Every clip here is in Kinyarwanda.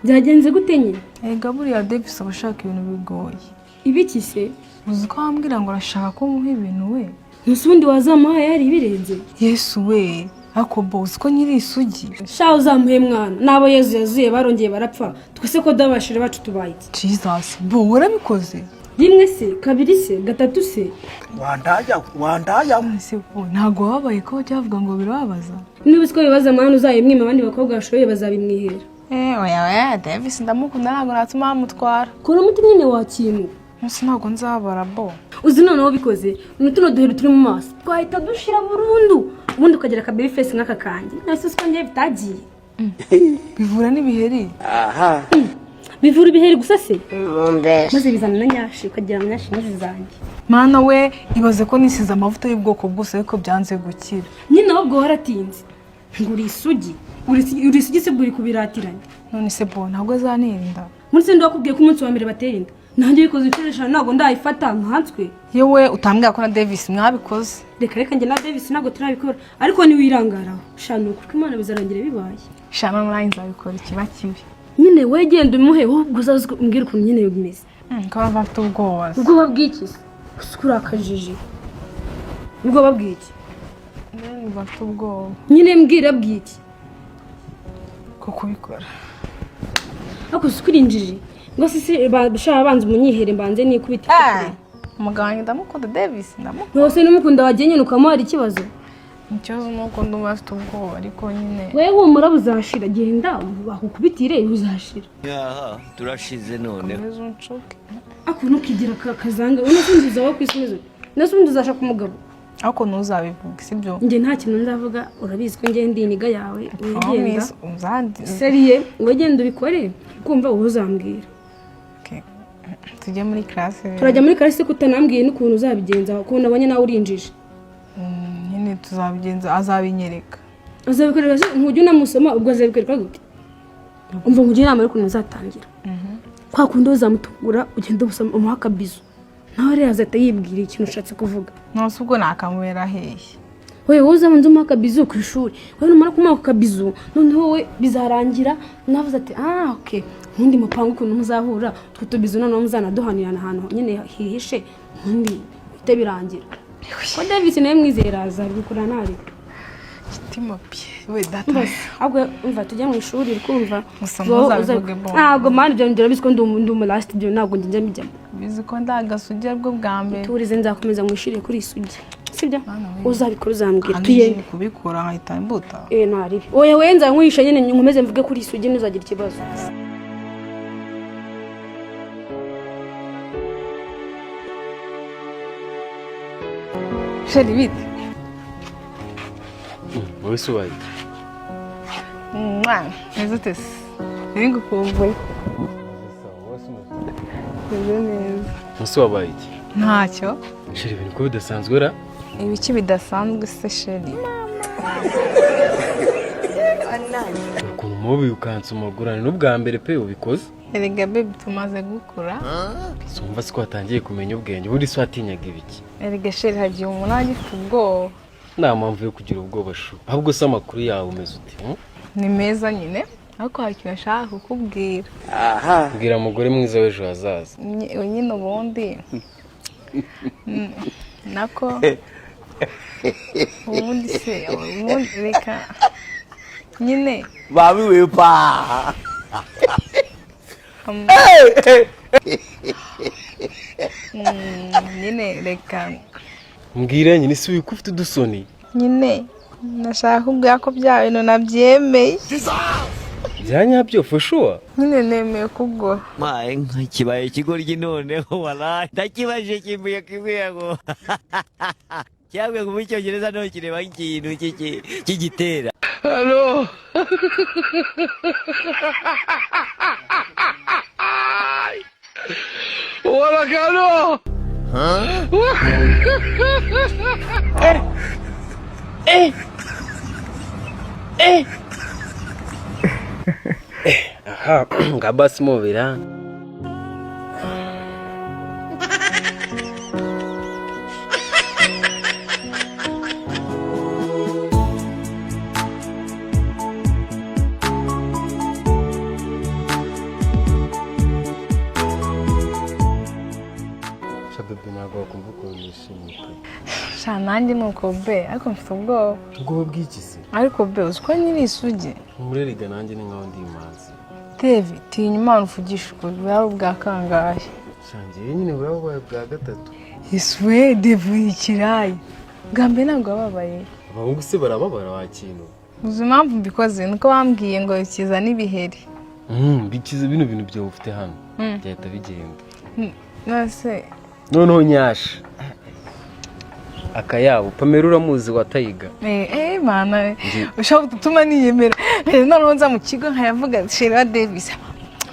byagenze gute nyine? Buriya Davis abashaka ibintu bigoye. Ibiki se? Uzi ko wambwira ngo arashaka ko muha ibintu we? Nusundi wazamuha yari birenze. Yesu we, ako boss ko nyiri isugi. Sha uzamuhe mwana, nabo Yezu yazuye barongeye barapfa. Twese ko dabashire bacu tubaye. Jesus, bo warabikoze? Rimwe se, kabiri se, gatatu se. Wandaya. Se bo ntago wabaye ko cyavuga ngo birababaza. Niba siko bibaza mwana uzayimwima abandi bakobwa bashoye bazabimwihera. Oya, Davis ndamukunda ntago natuma amutwara. Kora umuti nyine wakintu. Musi ntago nzabara bo. Uzi noneho bikoze, nutuno duheri turi mu maso. Twahita dushira burundu. Ubundi ukagira kabiri face nk'aka kanjye. Nase siko ngiye bitagiye. Bivura n'ibiheri. Aha. Bivura ibiheri gusa se? Mbese. Maze bizana na nyashi ukagira ngo nyashi nizanjye. Mana we ibaze ko nisize amavuta y'ubwoko bwose ariko byanze gukira. Nyine ahubwo waratinze. Nguri isugi. Uri isugi se buri kubiratiranye. None se bo ntago azanirinda. Muri se ndakubwiye ko umunsi wa mbere bateye inda. Nanjye bikoze ikoresha ntago ndayifata nkanswe. Yewe utambwira ko na Davis mwabikoze. Reka njye na Davis ntago turabikora ariko ni wirangaraho. Shano kuko Imana bizarangira bibaye. Shana muri nzabikora ikiba kibi. Nyine wegenda umuhe ubwo uzazumbwira ukuntu nyine bimeze. Kaba mfite ubwoba. Ubwoba bw'iki? Usukura akajiji. Ubwoba bw'iki? Nene mfite ubwoba. Nyine mbwira bw'iki? Ko kubikora. Ako usukura injiji. Ngo sisi bashaka abanza umunyihere mbanze nikubita. Umuganga ndamukunda Davis ndamukunda. Nose n'umukunda wagenye nukamuhari ikibazo. Ikibazo nuko ndumva afite ubwoba ariko nyine. Wewe humura buzashira genda bakukubitire buzashira. Yaha turashize none. Komeza uncoke. Ako nukigira kazanga unasinziza wo kwisumizo. Nasundi uzashaka umugabo. Ako ntuzabivuga sibyo. Nje nta kintu nzavuga urabizi ko nge ndi iniga yawe wegenda. Umzandi. Seriye wegenda ubikore kumva uzambwira. Tujye muri class. Turajya muri class kutanambwiye n'ukuntu uzabigenza ko nabonye nawe urinjije. Nyine tuzabigenza azabinyereka. Azabikorera ntujye unamusoma ubwo azabikorera gute? Umva nkujye inama yo kuntu uzatangira. Kwa kundi uzamutugura ugenda ubusoma umuhaka bizu. Nawe rero azahita yibwira ikintu ushatse kuvuga. Nose ubwo nakamubera hehe. Wewe uzabanza umuhaka bizu ku ishuri. Wewe numara kumuhaka bizu none wowe bizarangira navuze ati okay. Nkundi mupanga ukuntu muzahura tutubizu none muzanaduhanirana ahantu nyine hihishe nkundi bite birangira. Ko Davis nawe mwizera azabikora nari. Kitima pye we data. Ahubwo umva tujya mu ishuri kumva. Muzabivuge bo. Ntabwo mani byo ndira bisiko ndumu last byo ntabwo njya mbijyamo. Bizi ko ndagasugira bwo bwa mbere. Turize nzakomeza mu ishuri kuri isugi. Sibyo? Uzabikora uzambwira tuye kubikora nkahita imbuta. Nari. Oya wenza nkwisha nyine nkomeze mvuge kuri isugi ntuzagira ikibazo. Sheri bite? Wowe suwaye. Nezutese. Ningo kumbuye. Neza. Musi wabaye iki? Ntacyo. Sheri ibintu ko bidasanzwe ra? Ibiki bidasanzwe se Sheri. Ukuntu mubi ukansumagurana n'ubwa mbere pe ubikoze. Erega baby tumaze gukura. Sumva siko watangiye kumenya ubwenge buri so atinyaga ibiki. Erega Sheri hagiye umuntu agifite ubwoba. Nta mpamvu yo kugira ubwoba shu. Ahubwo se amakuru yawe umeze uti? Ni meza nyine. Ariko hari ikintu ashaka kukubwira. Aha. Bwira umugore mwiza w'ejo hazaza. Nyine ubundi. Nako. Ubundi se ubundi reka. Nyine. Babi wepa. Nyine reka. Mbwira nyine si wikufite udusoni. Nyine nashaka kubwira ko bya bintu nabyemeye. Byanyabyo for sure. Nyine nemeye kubwo. Mae nkibaye ikigoryi noneho wala ndakibaje kimbuye kimbuyago. Cyangwa mu cyongereza no kireba ikintu kigitera. Hello. Wala kano. Aha, ngabasi mobira. sha nanjye nuko be ariko mfite ubwoba. ubwoba bw'iki se? Ariko be uziko nyiri isugi. Umurerega nanjye ni nkaho ndi imanzi. David tinya Imana uvugisha ukuri bwari ubwa kangahe. Shangiye nyine burabaye bwa gatatu. Iswe David ikirayi. Gambe ntabwo wababaye. Abahungu se barababara wakintu. Uzi impamvu mbikoze nuko bambwiye ngo kiza n'ibiheri. Bikize bino bintu byawe ufite hano. Byahita bigenda. Nase Noneho nyasha. Akayabo Pamela uramuzi watayiga. Mana ushaka gutuma niyemera. Noneho nza mu kigo nkayavuga Shera Davis.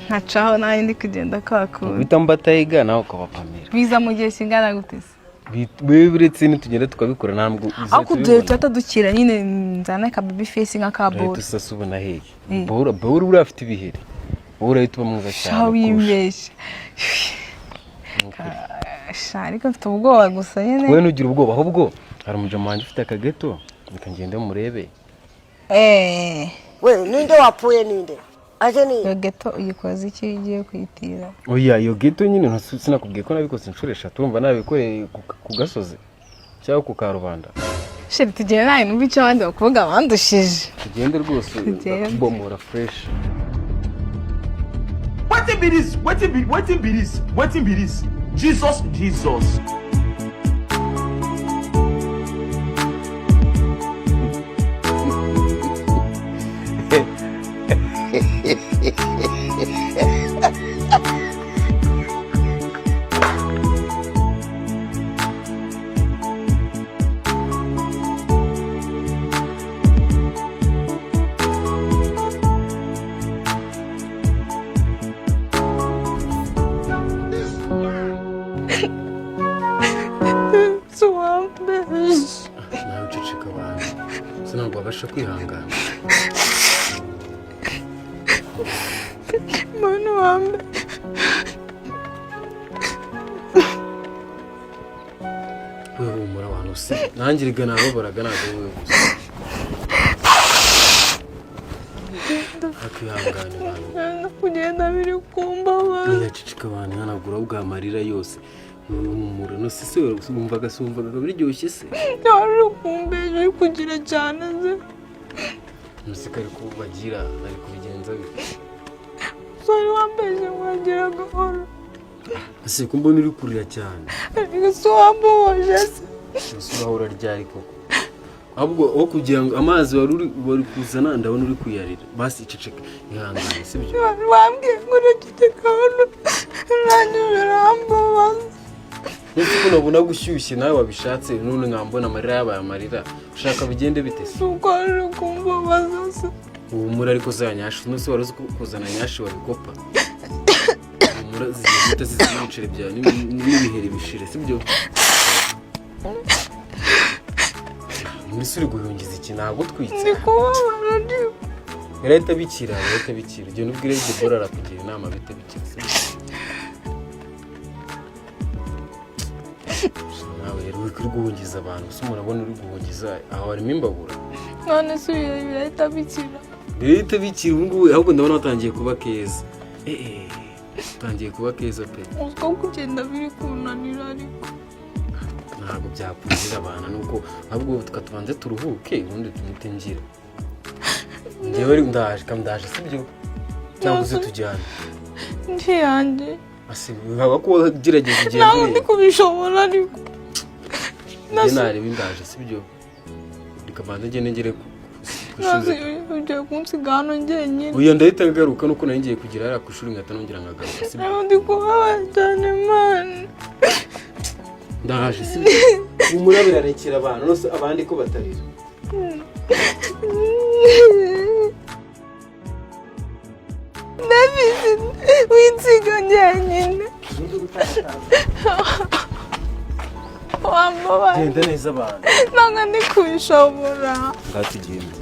Nkacaho nayo ndi kugenda kakura. Bita mbatayiga naho ukaba Pamela. Biza mu gihe kingana gutese. Biretse ni tugenda tukabikora ntabwo ako byo cyatadukira nyine nzana ka baby face nka kaboro tusasa ubona hehe bora urafite ibiheri bora yitwa mwiza cyane shawimesha ariko mfite ubwoba gusa nyine wewe nugira ubwoba ahubwo hari umujama wanjye ufite akageto nikangende murebe we ninde wapfuye ninde aje ni yo geto uyikoze iki igiye kwitira oya yo geto nyine sinakubwiye ko nabikoze inshuro 3 urumva nabikoreye ku gasozi cyangwa ku karubanda sheri tugere nayo numva icyo abandi bakuvuga bandushije tugende rwose bomora fresh Wetin be this Jesus nawe uceceka abantu sinabwo babasha kwihangana Mwana wambe wewe umura abantu se nanjye rigana naroboraga ntabwo wewe gusa akihangana abantu kugenda biri kumbabaza yaceceka abantu hanagura bwa marira yose umura no se wumvaga biryoshye se yari kumbeje kugira cyane ze musikari ko bagira nari kubigenza bite sori wambeje mwagira gahoro ase ko mbona uri kurira cyane ariko so wambabaje se usubahura ryari koko ahubwo aho kugira ngo amazi wari kuzana ndabona uri kuyarira basi iceceka ihangane sibyo wambwiye ngo naceceka hano nanjye birambabaza Niko nabona gushyushye nawe wabishatse none nkambona amarira yabaye amarira ushaka bigende bite se uko ari kumbabaza se umura ariko zanyasha nose waruzi kuzana nyashi wabikopa umura zizita zizicire bya n'ibiheri bishire sibyo Misuri guhungiza iki ntago twitse ndikubabara ndi Leta bikira je nubwire Debora arakugira inama bite bikira nawe rero uri guhungiza abantu se murabona uri guhungiza aho harimo imbabura none se birahita bikira Leta bikira ubu ahubwo ndabona watangiye kuba keza utangiye kuba keza pe uko kugenda biri kunanira ariko ntabwo byakunzira abantu nuko ahubwo tukatubanze turuhuke ubundi tumite ngira njyewe ndaje sibyo cyangwa se tujyana ndi yanjye ase haba ko gerageza igihe ntabwo ndi kubishobora ariko nareba indaje sibyo rikabanza ngere nazi ugiye kunsiga hano njyenyine uyu ndahita ngaruka nuko nari ngiye kugira hariya ku ishuri ngahita nongera nkagaruka sibyo ntabwo ndi kubabaza cyane mani ndaje sibyo umura birarekera abantu nose abandi ko batarira David winsiga njyenyine wambabaye genda neza abantu ntabwo ndi kubishobora ngatugenda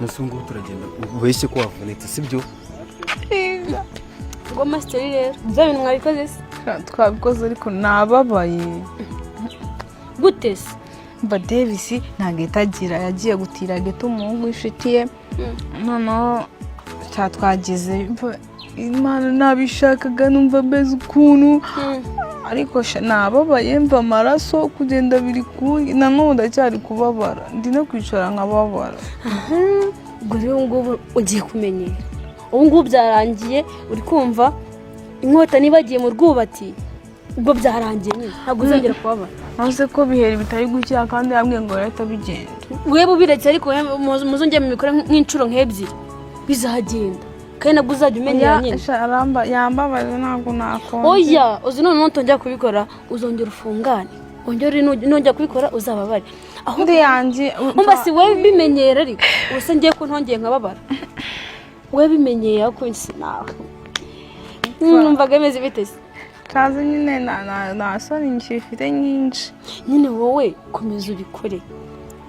nose ngo turagenda ubeshye ko wavunitse sibyo Iga ngo masiteri rero bya bintu mwabikoze se twabikoze ariko nababaye gute se mba Davis ntabwo itagira yagiye gutira geto umuhungu w'inshuti ye noneho cyatwagize Imana nabishakaga numva beza ukuntu ariko nababaye mva amaraso kugenda biri kundi na n'ubu ndacyari kubabara ndi no kwicara nkababara. Ubwo rero ngubu ugiye kumenyera ubu ngubu byarangiye uri kumva inkota nibagiye mu rwubati ubwo byarangiye nyine ntabwo uzongera kubabara. Nose ko biheri bitari gukira kandi yambwiye ngo leta bigenda wewe ubiretse ariko muzongera mu mikoro nk'inshuro nk'ebyiri bizagenda kandi nabwo uzajya umenyera nyine. Yambabaje ntabwo nakora. Oya uzi none nutongera kubikora uzongera ufungane ongera nongera kubikora uzababare aho ndi yanjye umva si wewe bimenyera ariko ubuse ngiye ko ntongeye nkababara wewe bimenyera ko insi nawe numvaga ameze bitese kaze nyine na soni nyifite nyinshi nyine wowe komeza ubikore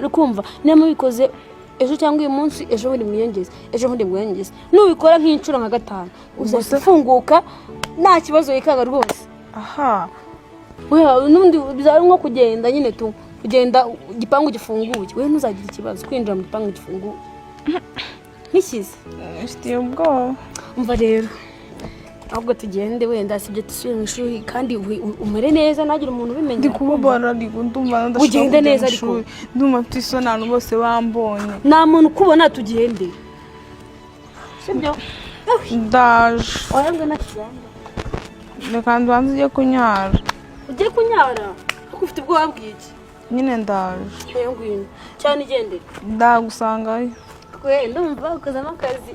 urikumva niba mubikoze ejo cyangwa uyu munsi ejo bundi mwiyongeze ejo bundi mwiyongeze nubikora nk'inshuro nka 5 uzafunguka nta kibazo yikaga rwose. Aha wewe nundi bizari nko kugenda nyine tu kugenda igipangu gifunguye wewe ntuzagira ikibazo kwinjira mu gipangu gifunguye nkikize mfite ubwoba. umva rero ahubwo tugende wenda sibyo tusubire mu ishuri kandi umere neza nagira umuntu ubimenye. Ndi kubabara ariko ndumva ndashaka ugende neza ariko ndumva mfite isoni abantu bose bambonye nta muntu ukubona tugende sibyo ndaje oyanga nakizamba reka ndanze ujye kunyara. ugiye kunyara kuko ufite ubwoba bw'iki nyine ndaje oya ngwino cyane igendere ndagusangayo kwe ndumva ukozamo akazi.